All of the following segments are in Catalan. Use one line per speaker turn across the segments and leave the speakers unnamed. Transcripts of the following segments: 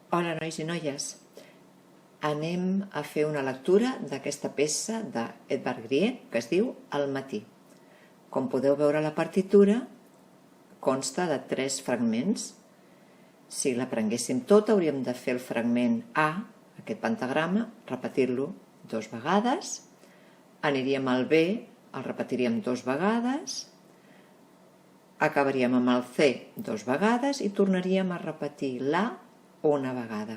Hola, nois i noies. Anem a fer una lectura d'aquesta peça d'Edvard Grieg que es diu El matí. Com podeu veure a la partitura, consta de 3 fragments. Si l'aprenguéssim tota, hauríem de fer el fragment A, aquest pentagrama, repetir-lo 2 vegades. Aniríem al B, el repetiríem 2 vegades. Acabaríem amb el C 2 vegades i tornaríem a repetir l'A una vegada.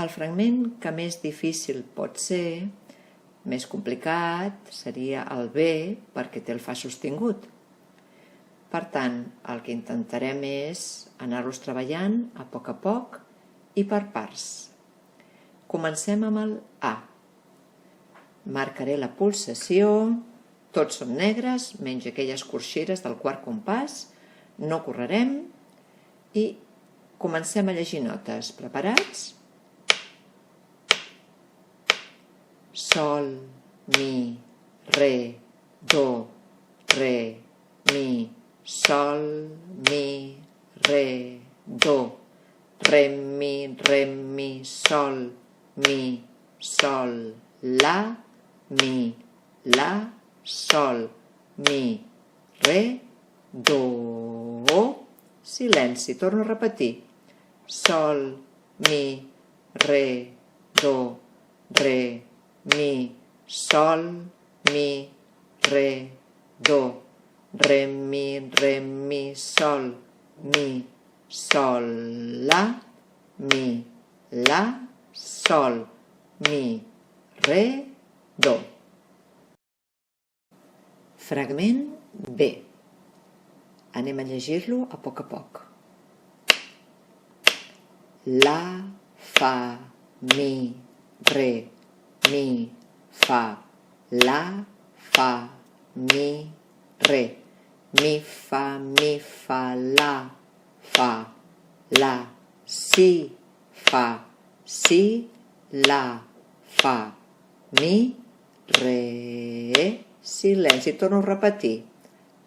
El fragment que més difícil pot ser, més complicat, seria el B perquè té el fa sostingut. Per tant, el que intentarem és anar-los treballant a poc i per parts. Comencem amb el A. Marcaré la pulsació, tots són negres, menys aquelles corxeres del quart compàs, no correrem i comencem a llegir notes. Preparats? Sol, mi, re, do, re, mi, sol, mi, re, do, re, mi, sol, la, mi, la, sol, mi, re, do. Silenci, torno a repetir. Sol, mi, re, do, re, mi, sol, mi, re, do, re, mi, sol, la, mi, la, sol, mi, re, do. Fragment B. Anem a llegir-lo a poc. La, fa, mi, re, mi, fa, la, fa, mi, re, mi, fa, la, si, la, fa, mi, re. Silenci, torno a repetir.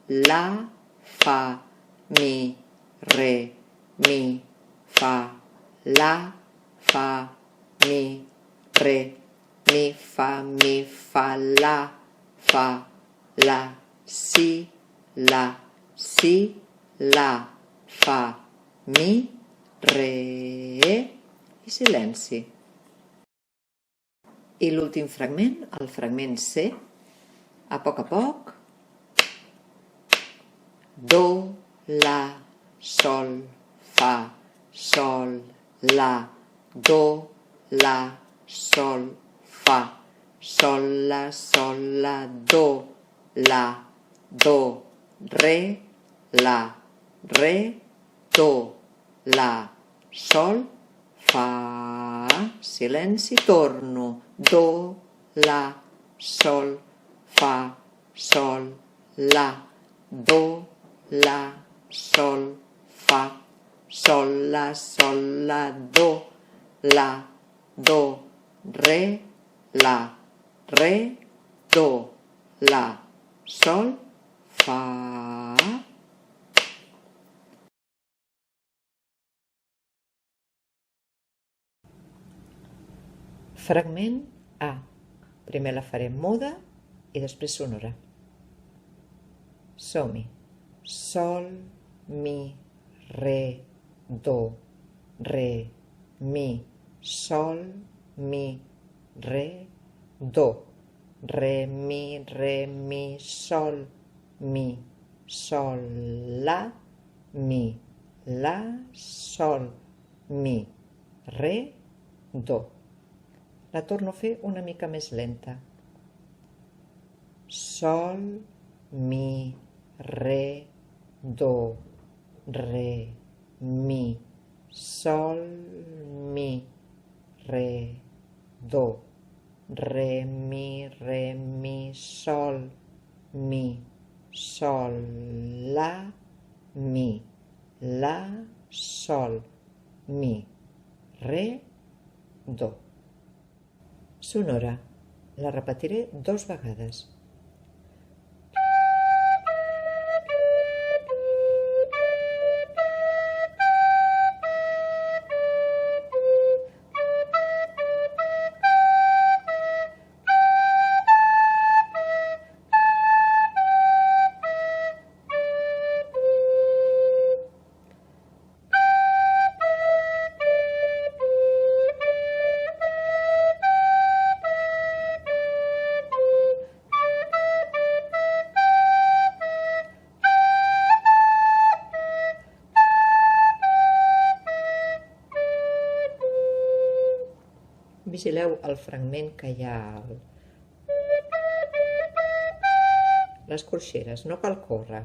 La, fa, mi, re, mi, fa, la, fa, mi, re, mi, fa, la, si, la, fa, mi, re. I silenci. I l'últim fragment, el fragment C, a poc. Do, la, sol, fa, sol, la, do, la, sol, fa, sol, la, do, re, do, la, sol, fa. Silenci, torno. Do, la, sol, fa, sol, la, do, la, sol, fa, sol, la, do, re, do, la, sol, fa. Fragment A. Primer la farem muda i després sonora. Som-hi. Sol, mi, re, do, re, mi, sol, mi, re, do, re, mi, sol, la, mi, la, sol, mi, re, do. La torno a fer una mica més lenta. Sol, mi, re, do, re, mi, sol, mi, re, do, re, mi, sol, la, mi, la, sol, mi, re, do. Sonora. La repetiré 2 vegades. Vigileu el fragment que hi ha les corxeres, no cal córrer.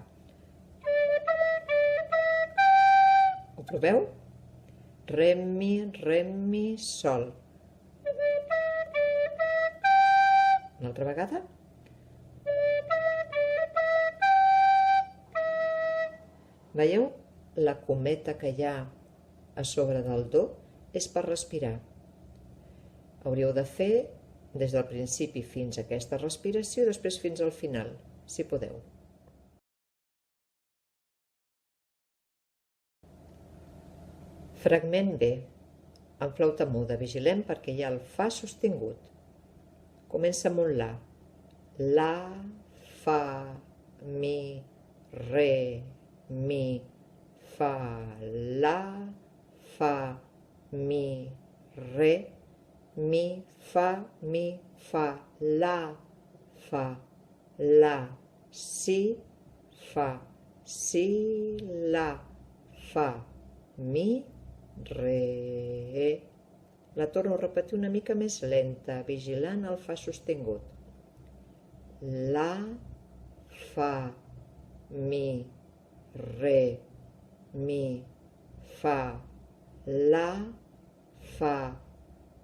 Ho proveu? Re, mi, sol. Una altra vegada. Veieu? La cometa que hi ha a sobre del do és per respirar. Hauríeu de fer des del principi fins a aquesta respiració i després fins al final, si podeu. Fragment B. En flauta muda, vigilem perquè hi ha el fa sostingut. Comença amb un la. La, fa, mi, re, mi, fa, la, fa, mi, re, mi, fa, la, si, la, fa, mi, re. La torno a repetir una mica més lenta, vigilant el fa sostingut. La, fa, mi, re, mi, fa, la, fa,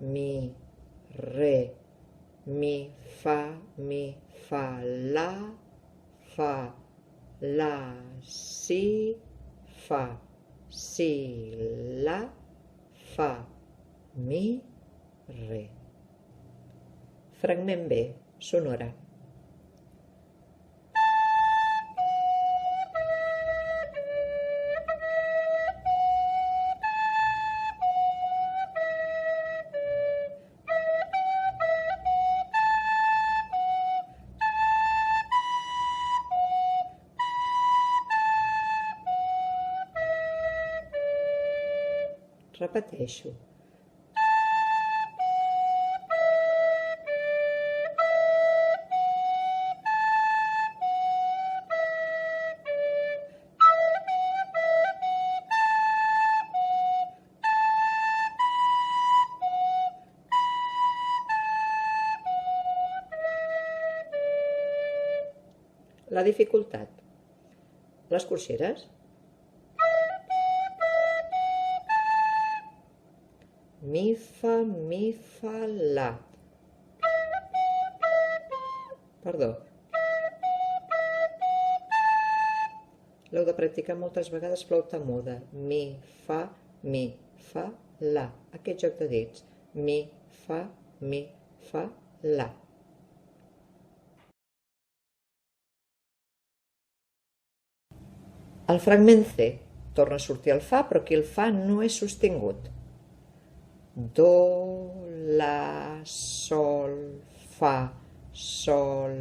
mi, re, mi, fa, la, si, la, fa, mi, re. Fragment B, sonora. Repeteixo. La dificultat. Les corxeres. Mi, fa, la. Perdó. L'heu de practicar moltes vegades flauta muda. Mi, fa, la. Aquest joc de dits. Mi, fa, la. Al fragment C torna a sortir el fa, però aquí el fa no és sostingut. Do, la, sol, fa, sol,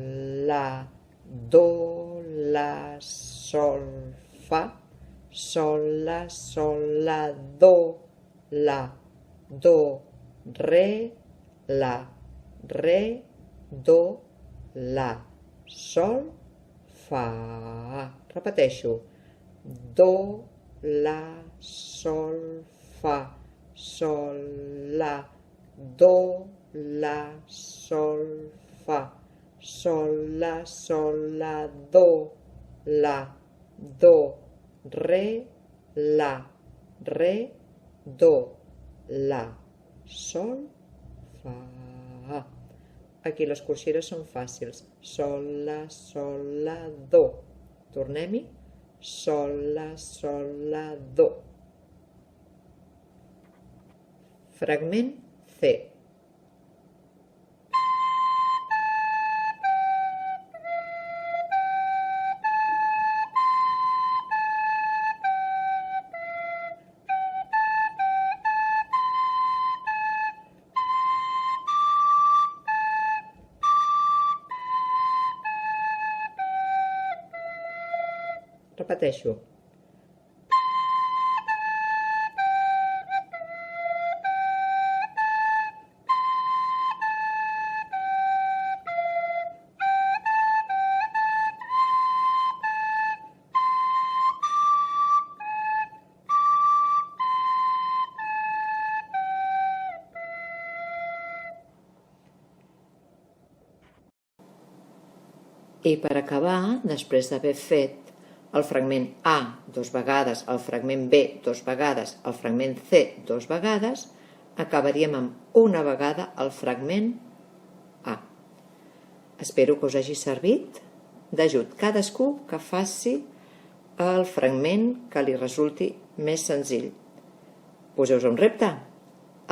la, do, la, sol, fa, sol, la, do, re, do, la, sol, fa. Repeteixo. Do, la, sol, fa, sol, la, do, la, sol, fa, sol, la, do, re, do, la, sol, fa. Aquí les corxeres són fàcils. Sol, la, do. Tornem-hi. Sol, la, do. Fragment C. Repeteixo. I per acabar, després d'haver fet el fragment A 2 vegades, el fragment B 2 vegades, el fragment C 2 vegades, acabaríem amb una vegada el fragment A. Espero que us hagi servit d'ajut cadascú que faci el fragment que li resulti més senzill. Poseu-vos un repte.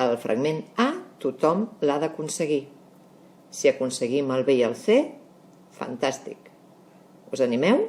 El fragment A tothom l'ha d'aconseguir. Si aconseguim el B i el C, fantàstic. Us animeu?